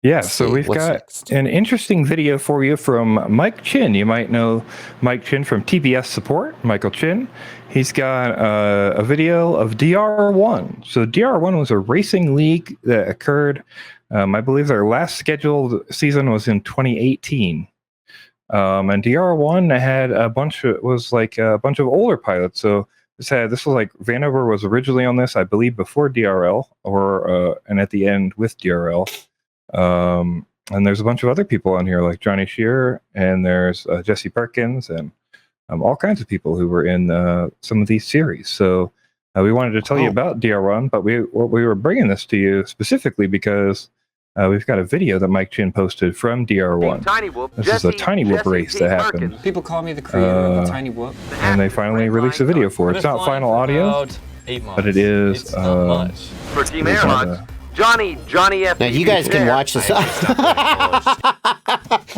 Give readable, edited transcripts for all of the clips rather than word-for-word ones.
Yeah, so we've got an interesting video for you from Mike Chin. You might know Mike Chin from TBS Support, Michael Chin. He's got a video of DR1. So DR1 was a racing league that occurred, I believe their last scheduled season was in 2018. And DR1 had a bunch of older pilots. So this was like Vanover was originally on this, I believe, before DRL and at the end with DRL. And there's a bunch of other people on here like Johnny Shearer, and there's Jesse Perkins, and all kinds of people who were in some of these series. So we wanted to tell you about DR1, but we were bringing this to you specifically because we've got a video that Mike Chin posted from DR1. This is a Tiny Whoop race that happened. People call me the creator of the Tiny Whoop. And they finally released a video for it. It's not final audio, but it is. It's not much. For Team Airhawks, Johnny FPV. Now you guys can watch this.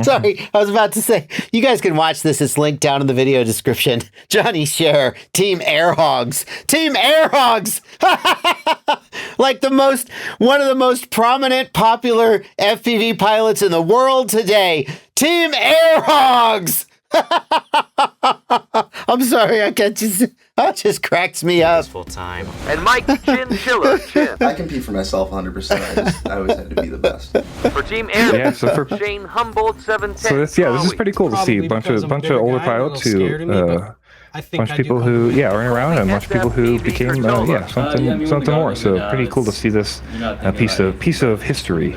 Sorry, I was about to say, you guys can watch this. It's linked down in the video description. Johnny Shearer, Team Airhogs. Team Airhogs! Like one of the most prominent, popular FPV pilots in the world today. Team Airhogs! I'm sorry, I can't that just cracks me up. Full time. And Mike Chin Schiller. I compete for myself 100%. I always had to be the best. For Team Air, Shane Humboldt 710. So this is pretty cool to see a bunch of older pilots who bunch of people who aren't around, and a bunch of people who became something more. So pretty cool to see this piece of history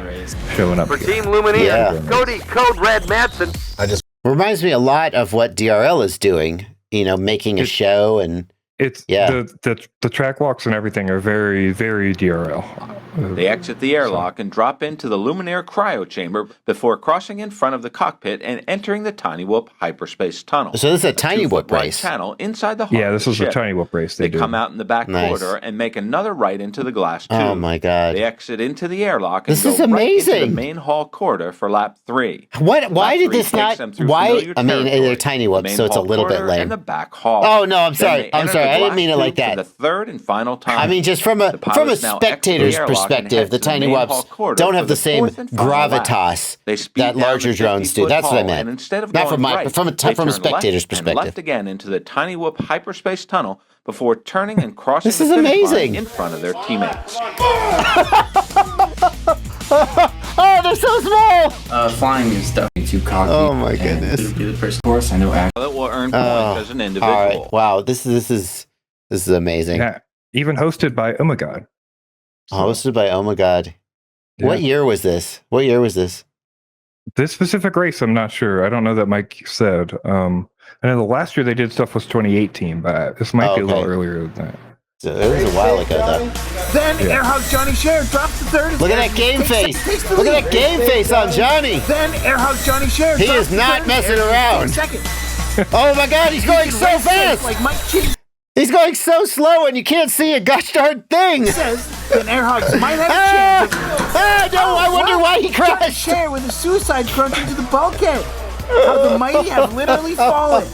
showing up for here. Team Lumineer, Cody Code Red Madsen. Reminds me a lot of what DRL is doing. Making a show, and the track walks and everything are very, very DRL. They exit the airlock and drop into the Luminaire cryo chamber before crossing in front of the cockpit and entering the Tiny Whoop hyperspace tunnel. So this is a Tiny Whoop race. Channel inside the hull. Yeah, this is a Tiny Whoop race. They come out in the back corridor and make another right into the glass tube. Oh my God! They exit into the airlock and this go is amazing. Right into the main hall corridor for lap 3. What? Why did this not? Why? I mean, they're Tiny Whoops, so it's a little bit lame. And the back hall. Oh no, I'm sorry. I didn't mean it like that. The third and final time. I mean, just from a spectator's perspective, the Tiny Whoops don't have the same gravitas that larger drones do. That's what I meant. Not from a spectator's perspective. Left again into the Tiny Whoop hyperspace tunnel before turning and crossing this is amazing. in front of their teammates. Oh, they're so small! Flying is definitely too cocky. Oh my goodness! Be the first course. I know. It will earn points as an individual. All right. Wow, this is amazing. Yeah, even hosted by Oh My God. Hosted by Oh My God. Yeah. What year was this? This specific race, I'm not sure. I don't know that Mike said. I know the last year they did stuff was 2018, but this might be a little earlier than that. So it was a while ago, though. Then Airhogs Johnny Shearer drops the third. Look at that game face. Look at that game face on Johnny. Then Airhogs Johnny Shearer. He is not messing around. Oh my God, he's going so fast. Like Mike Chin He's going so slow and you can't see a gosh darn thing. says that Airhogs might have a chance. I wonder why he crashed. Share with a suicide crunch into the bulkhead. How the mighty have literally fallen.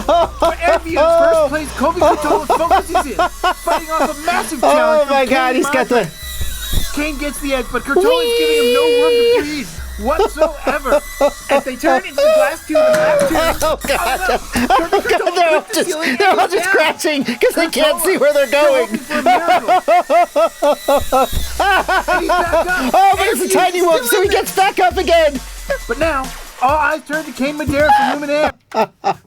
But Airview's first place Kobe Katola focuses in, fighting off a massive challenge. Oh my God, he's got the... Kane gets the edge, but Kurtola's giving him no room to breathe whatsoever. As they turn into the glass tube and lap two. Oh God! Oh God! They're all just crashing because they can't see where they're going. Oh, but it's a Tiny Whoop, so he gets back up again. But now, all eyes turn to Kane Madera from Luminaire.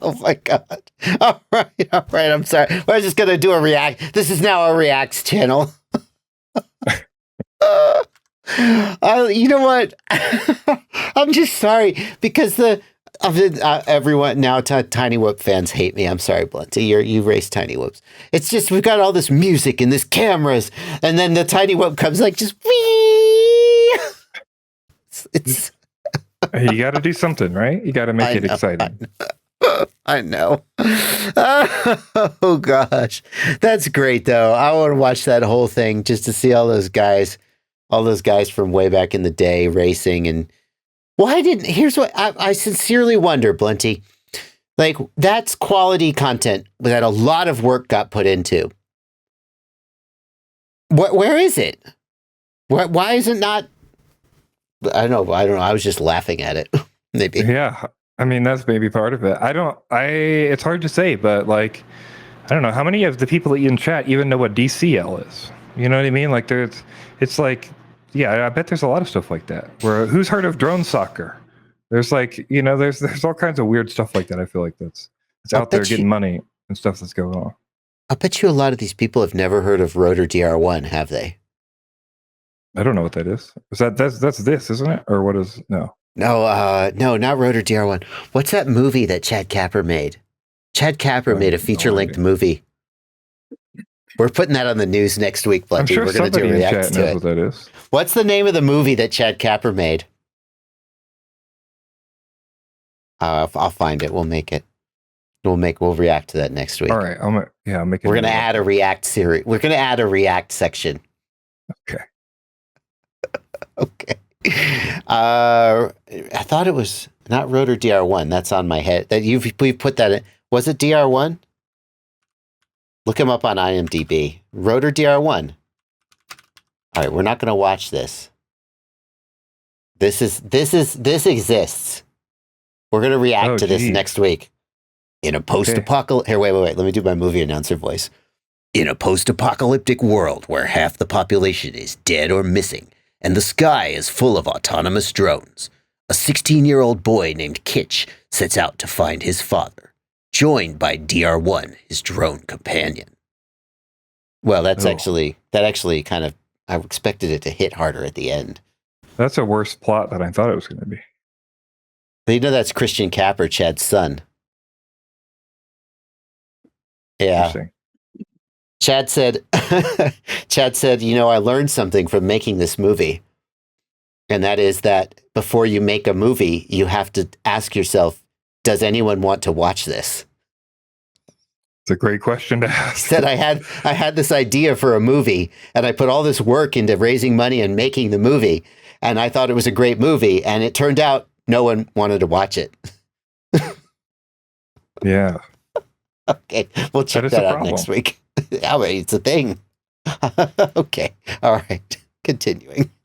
Oh my God! All right. I'm sorry. We're just gonna do a react. This is now a reacts channel. You know what? I'm just sorry because everyone now Tiny Whoop fans hate me. I'm sorry, Blunty. You raced Tiny Whoops. It's just we've got all this music and this cameras, and then the Tiny Whoop comes like just wee. It's you got to do something, right? You got to make it exciting. I know. Oh gosh, that's great though. I want to watch that whole thing just to see all those guys from way back in the day racing. And here's what I sincerely wonder, Blunty. Like, that's quality content that a lot of work got put into. Where is it? Why is it not I don't know. I was just laughing at it. Maybe. Yeah. I mean, that's maybe part of it. It's hard to say, but like, I don't know how many of the people that you in chat even know what DCL is. You know what I mean? Like it's like, yeah, I bet there's a lot of stuff like that. Where who's heard of drone soccer? There's like, there's all kinds of weird stuff like that. I feel like it's out there getting money and stuff that's going on. I bet you a lot of these people have never heard of Rotor DR1, have they? I don't know what that is. That's this, isn't it? Or what is no? No, not Rotor DR1. What's that movie that Chad Kapper made? Chad Kapper made a feature-length movie. We're putting that on the news next week, Bloody. I'm sure We're going to do a react to it. What that is. What's the name of the movie that Chad Kapper made? I'll find it. We'll make it. We'll react to that next week. All right. I'll make it. We're going to add a react series. We're going to add a react section. Okay. Okay. I thought it was not Rotor DR1. That's on my head. We've put that in. Was it DR1? Look him up on IMDb. Rotor DR1. All right, we're not going to watch this. This exists. We're going to react to this next week. In a post-apocalyptic... Here, wait. Let me do my movie announcer voice. In a post-apocalyptic world where half the population is dead or missing, and the sky is full of autonomous drones, a 16-year-old boy named Kitch sets out to find his father, joined by DR1, his drone companion. Well, that actually kind of... I expected it to hit harder at the end. That's a worse plot than I thought it was going to be. But you know that's Christian Kapper, Chad's son. Yeah. Chad said, I learned something from making this movie. And that is that before you make a movie, you have to ask yourself, does anyone want to watch this? It's a great question to ask. Said I had this idea for a movie, and I put all this work into raising money and making the movie, and I thought it was a great movie, and it turned out no one wanted to watch it. Yeah. Okay, we'll check that out next week. I mean, it's a thing. Okay, all right, continuing.